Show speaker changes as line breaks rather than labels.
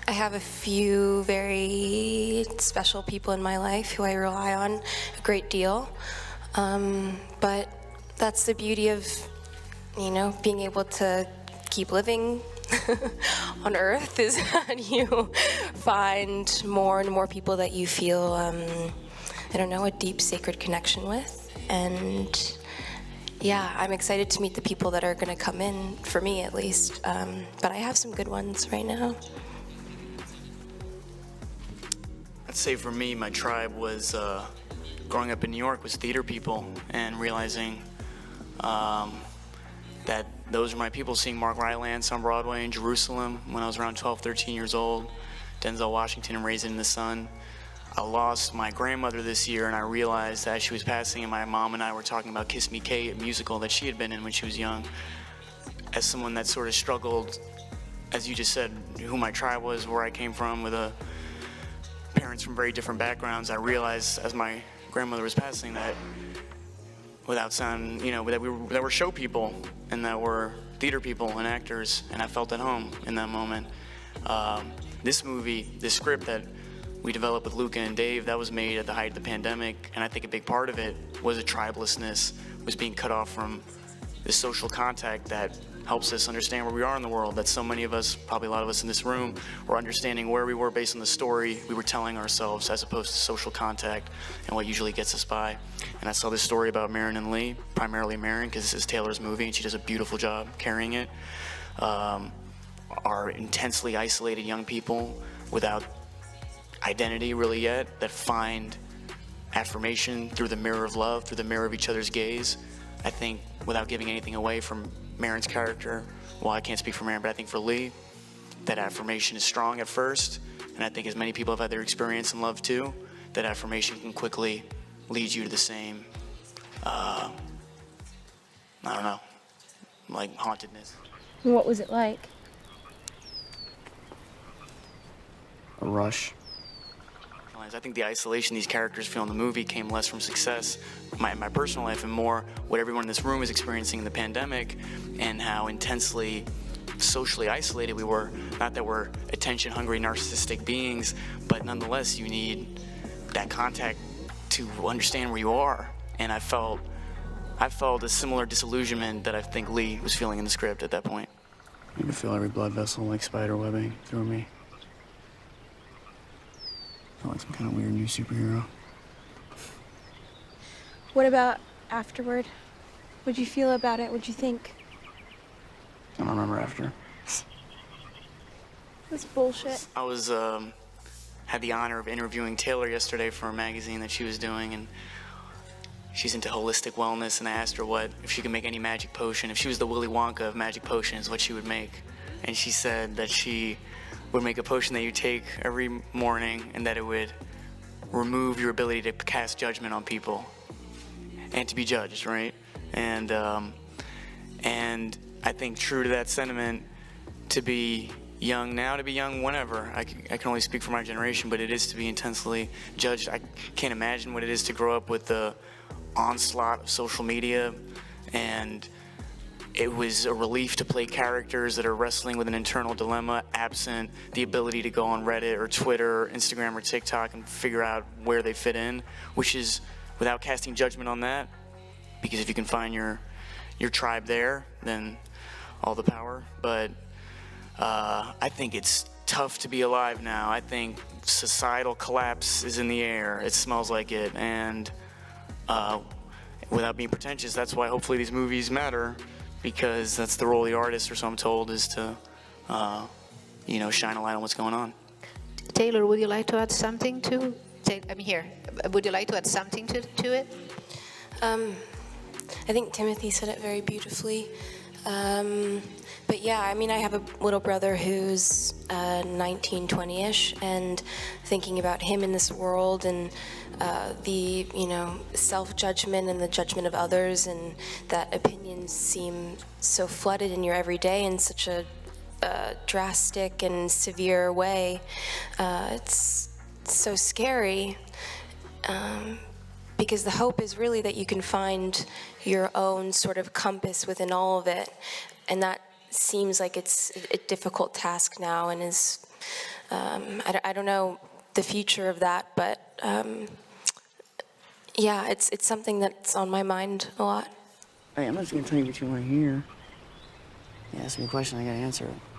I have a few very special people in my life who I rely on a great deal, but that's the beauty of, being able to keep living on Earth, is that you find more and more people that you feel, a deep sacred connection with. And yeah, I'm excited to meet the people that are going to come in, for me at least, but I have some good ones right now.
I'd say for me, my tribe was, growing up in New York, was theater people, and realizing that those are my people, seeing Mark Rylance on Broadway in Jerusalem when I was around 12, 13 years old, Denzel Washington and Raising in the Sun. I lost my grandmother this year, and I realized as she was passing, and my mom and I were talking about Kiss Me Kate, a musical that she had been in when she was young. As someone that sort of struggled, as you just said, who my tribe was, where I came from, with parents from very different backgrounds, I realized as my grandmother was passing that without sound, that we were show people and that we're theater people and actors, and I felt at home in that moment. This movie, this script that we developed with Luca and Dave, that was made at the height of the pandemic, and I think a big part of it was a tribelessness, was being cut off from the social contact that helps us understand where we are in the world, that so many of us, probably a lot of us in this room, were understanding where we were based on the story we were telling ourselves as opposed to social contact and what usually gets us by. And I saw this story about Marin and Lee, primarily Marin, because this is Taylor's movie and she does a beautiful job carrying it, are intensely isolated young people without identity really yet, that find affirmation through the mirror of love, through the mirror of each other's gaze. I think, without giving anything away from Marin's character, well, I can't speak for Marin, but I think for Lee, that affirmation is strong at first, and I think as many people have had their experience in love too, that affirmation can quickly lead you to the same, like hauntedness.
What was it like?
A rush.
I think the isolation these characters feel in the movie came less from success, my personal life, and more what everyone in this room was experiencing in the pandemic, and how intensely socially isolated we were. Not that we're attention-hungry, narcissistic beings, but nonetheless, you need that contact to understand where you are. And I felt a similar disillusionment that I think Lee was feeling in the script at that point.
You can feel every blood vessel like spider webbing through me. I feel like some kind of weird new superhero.
What about afterward? What'd you feel about it? What'd you think?
I don't remember after.
That's bullshit.
I was, had the honor of interviewing Taylor yesterday for a magazine that she was doing, and she's into holistic wellness, and I asked her if she could make any magic potion, if she was the Willy Wonka of magic potions, what she would make. And she said that she would make a potion that you take every morning and that it would remove your ability to cast judgment on people and to be judged, right? And I think true to that sentiment, to be young now, to be young whenever. I can only speak for my generation, but it is to be intensely judged. I can't imagine what it is to grow up with the onslaught of social media, and it was a relief to play characters that are wrestling with an internal dilemma, absent the ability to go on Reddit or Twitter or Instagram or TikTok and figure out where they fit in, which is without casting judgment on that, because if you can find your tribe there, then all the power. But I think it's tough to be alive now. I think societal collapse is in the air. It smells like it, and without being pretentious, that's why hopefully these movies matter, because that's the role of the artist, or so I'm told, is to, shine a light on what's going on.
Taylor, would you like to add something to? Would you like to add something to it?
I think Timothy said it very beautifully. But yeah, I have a little brother who's 19, 20-ish, and thinking about him in this world and the, self-judgment and the judgment of others, and that opinions seem so flooded in your everyday in such a drastic and severe way. It's so scary. Because the hope is really that you can find your own sort of compass within all of it. And that seems like it's a difficult task now, and is I don't know the future of that, but yeah, it's something that's on my mind a lot.
Hey, I'm not just gonna tell you what you want to hear. You ask me a question, I gotta answer it.